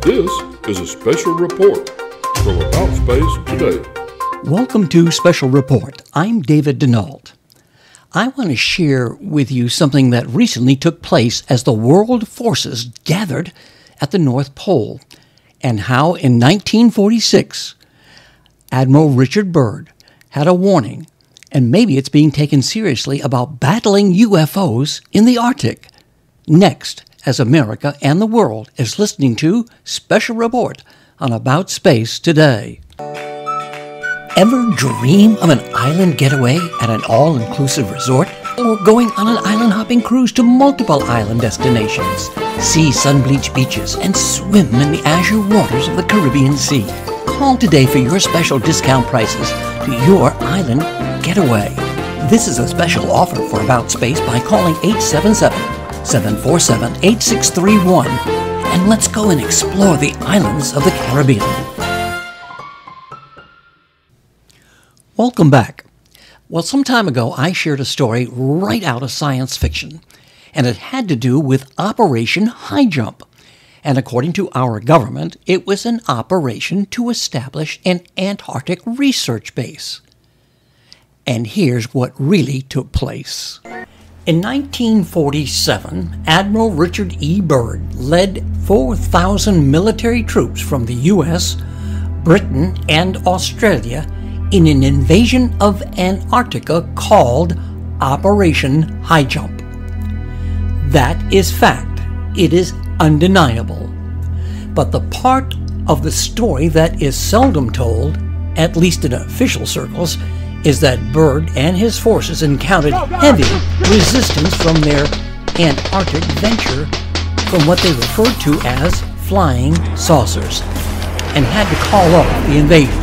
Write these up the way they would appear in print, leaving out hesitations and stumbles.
This is a special report from About Space Today. Welcome to Special Report. I'm David Denault. I want to share with you something that recently took place as the world forces gathered at the North Pole, and how in 1946, Admiral Richard Byrd had a warning, and maybe it's being taken seriously, about battling UFOs in the Arctic. Next, as America and the world is listening to Special Report on About Space Today. Ever dream of an island getaway at an all-inclusive resort? Or going on an island-hopping cruise to multiple island destinations? See sun-bleached beaches and swim in the azure waters of the Caribbean Sea. Call today for your special discount prices to your island getaway. This is a special offer for About Space by calling 877-747-8631. And let's go and explore the islands of the Caribbean. Welcome back. Well, some time ago, I shared a story right out of science fiction, and it had to do with Operation High Jump. And according to our government, it was an operation to establish an Antarctic research base. And here's what really took place. In 1947, Admiral Richard E. Byrd led 4,000 military troops from the U.S., Britain, and Australia in an invasion of Antarctica called Operation High Jump. That is fact. It is undeniable. But the part of the story that is seldom told, at least in official circles, is that Byrd and his forces encountered heavy resistance from their Antarctic venture from what they referred to as flying saucers, and had to call off the invasion.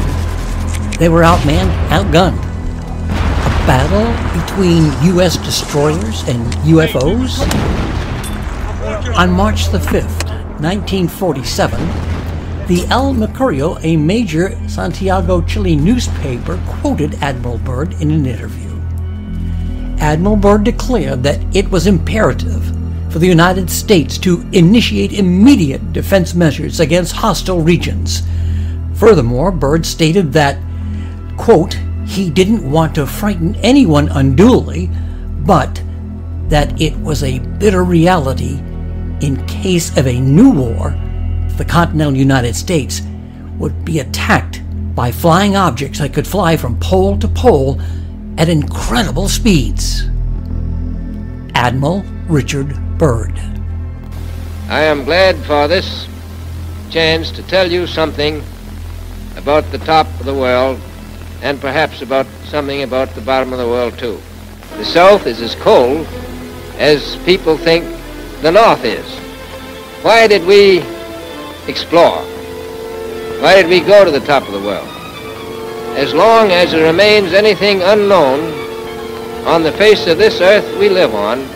They were outmanned, outgunned. A battle between U.S. destroyers and UFOs? On March the 5th, 1947, the El Mercurio, a major Santiago, Chile newspaper, quoted Admiral Byrd in an interview. Admiral Byrd declared that it was imperative for the United States to initiate immediate defense measures against hostile regions. Furthermore, Byrd stated that, quote, he didn't want to frighten anyone unduly, but that it was a bitter reality in case of a new war, the continental United States would be attacked by flying objects that could fly from pole to pole at incredible speeds. Admiral Richard Byrd. I am glad for this chance to tell you something about the top of the world, and perhaps about something about the bottom of the world too. The South is as cold as people think the North is. Why did we explore? Why did we go to the top of the world? As long as there remains anything unknown on the face of this earth we live on,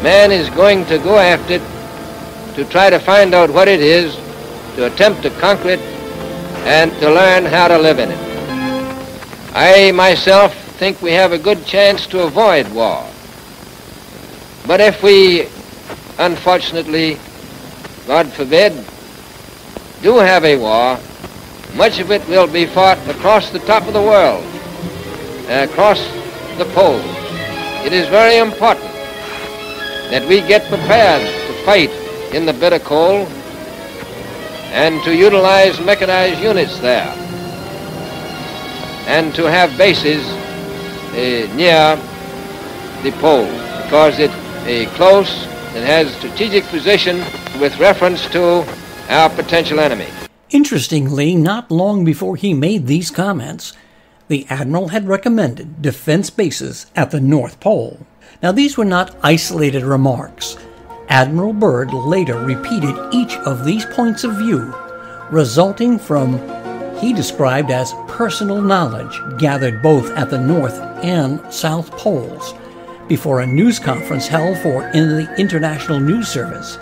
man is going to go after it to try to find out what it is, to attempt to conquer it, and to learn how to live in it. I myself think we have a good chance to avoid war. But if we, unfortunately, God forbid, do have a war, much of it will be fought across the top of the world, across the poles. It is very important that we get prepared to fight in the bitter cold and to utilize mechanized units there, and to have bases near the pole, because it close, it has strategic position with reference to our potential enemy. Interestingly, not long before he made these comments, the Admiral had recommended defense bases at the North Pole. Now, these were not isolated remarks. Admiral Byrd later repeated each of these points of view, resulting from he described as personal knowledge gathered both at the North and South Poles before a news conference held in the International News Service.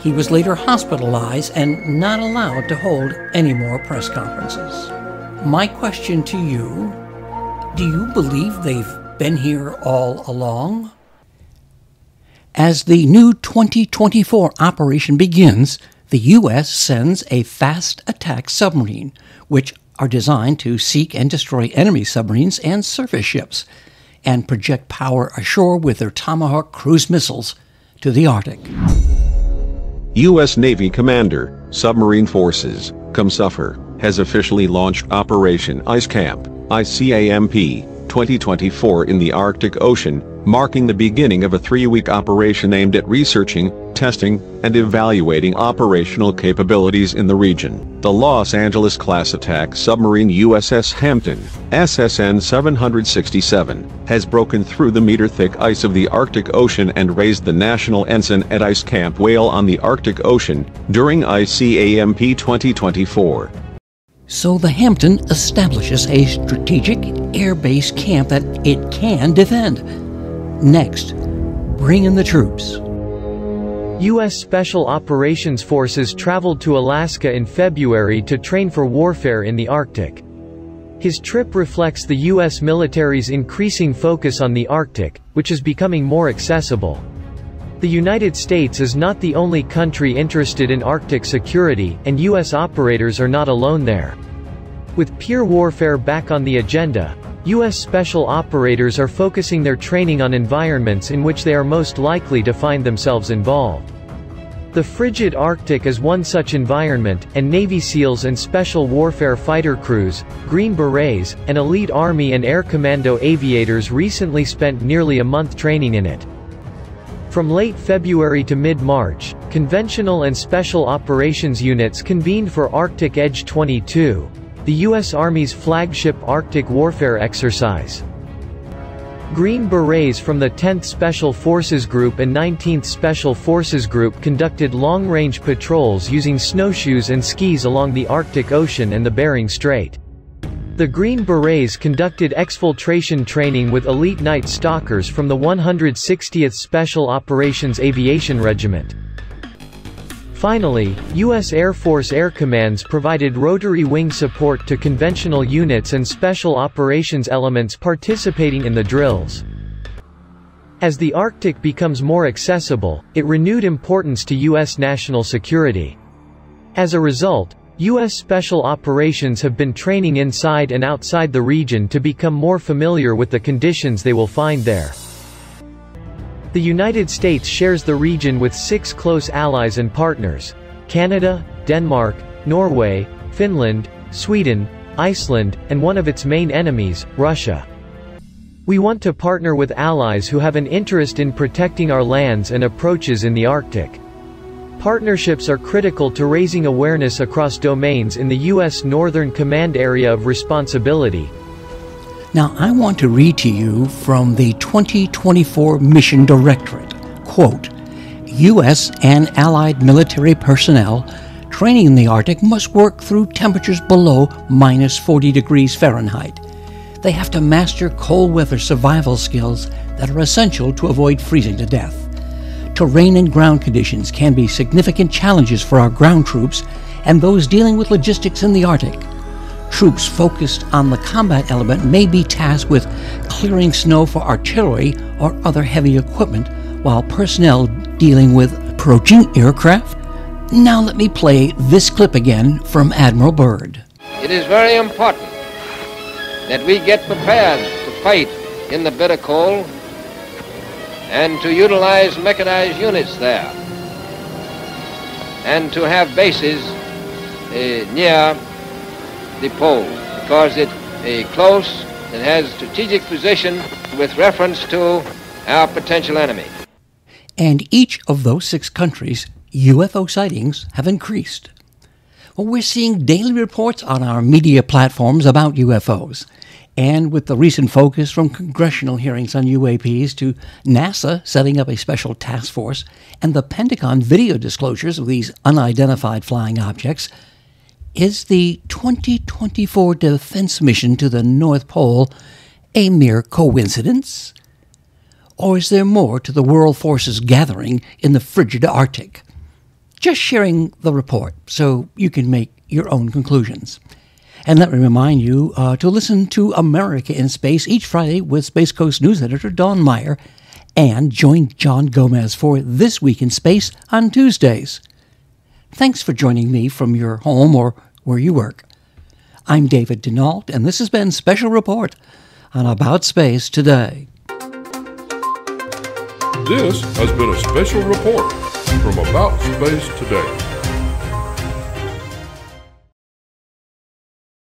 He was later hospitalized and not allowed to hold any more press conferences. My question to you, do you believe they've been here all along? As the new 2024 operation begins, the U.S. sends a fast attack submarine, which are designed to seek and destroy enemy submarines and surface ships, and project power ashore with their Tomahawk cruise missiles to the Arctic. U.S. Navy Commander, Submarine Forces, COMSUFFER, has officially launched Operation Ice Camp, ICAMP, 2024 in the Arctic Ocean, marking the beginning of a 3-week operation aimed at researching, testing, and evaluating operational capabilities in the region. The Los Angeles-class attack submarine USS Hampton, SSN 767, has broken through the meter-thick ice of the Arctic Ocean and raised the national ensign at Ice Camp Whale on the Arctic Ocean during ICAMP 2024. So the Hampton establishes a strategic air-based camp that it can defend. Next, bring in the troops. U.S. Special Operations Forces traveled to Alaska in February to train for warfare in the Arctic. His trip reflects the U.S. military's increasing focus on the Arctic, which is becoming more accessible. The United States is not the only country interested in Arctic security, and U.S. operators are not alone there. With peer warfare back on the agenda, U.S. special operators are focusing their training on environments in which they are most likely to find themselves involved. The frigid Arctic is one such environment, and Navy SEALs and Special Warfare Fighter Crews, Green Berets, and elite Army and Air Commando aviators recently spent nearly a month training in it. From late February to mid-March, conventional and special operations units convened for Arctic Edge 22, the U.S. Army's flagship Arctic warfare exercise. Green Berets from the 10th Special Forces Group and 19th Special Forces Group conducted long-range patrols using snowshoes and skis along the Arctic Ocean and the Bering Strait. The Green Berets conducted exfiltration training with elite Night Stalkers from the 160th Special Operations Aviation Regiment. Finally, U.S. Air Force Air Commands provided rotary wing support to conventional units and special operations elements participating in the drills. As the Arctic becomes more accessible, it renewed importance to U.S. national security. As a result, U.S. special operations have been training inside and outside the region to become more familiar with the conditions they will find there. The United States shares the region with 6 close allies and partners: Canada, Denmark, Norway, Finland, Sweden, Iceland, and one of its main enemies, Russia. We want to partner with allies who have an interest in protecting our lands and approaches in the Arctic. Partnerships are critical to raising awareness across domains in the U.S. Northern Command Area of Responsibility. Now, I want to read to you from the 2024 Mission Directorate. Quote, U.S. and allied military personnel training in the Arctic must work through temperatures below minus 40 degrees Fahrenheit. They have to master cold weather survival skills that are essential to avoid freezing to death. Terrain and ground conditions can be significant challenges for our ground troops and those dealing with logistics in the Arctic. Troops focused on the combat element may be tasked with clearing snow for artillery or other heavy equipment, while personnel dealing with approaching aircraft. Now let me play this clip again from Admiral Byrd. It is very important that we get prepared to fight in the bitter cold and to utilize mechanized units there and to have bases near the pole, because it's close and has strategic position with reference to our potential enemy. And each of those 6 countries, UFO sightings have increased. Well, we're seeing daily reports on our media platforms about UFOs. And with the recent focus from congressional hearings on UAPs to NASA setting up a special task force and the Pentagon video disclosures of these unidentified flying objects, is the 2024 defense mission to the North Pole a mere coincidence? Or is there more to the world forces gathering in the frigid Arctic? Just sharing the report so you can make your own conclusions. And let me remind you to listen to America in Space each Friday with Space Coast News Editor Dawn Meyer, and join John Gomez for This Week in Space on Tuesdays. Thanks for joining me from your home or where you work. I'm David Denault, and this has been Special Report on About Space Today. This has been a special report from About Space Today.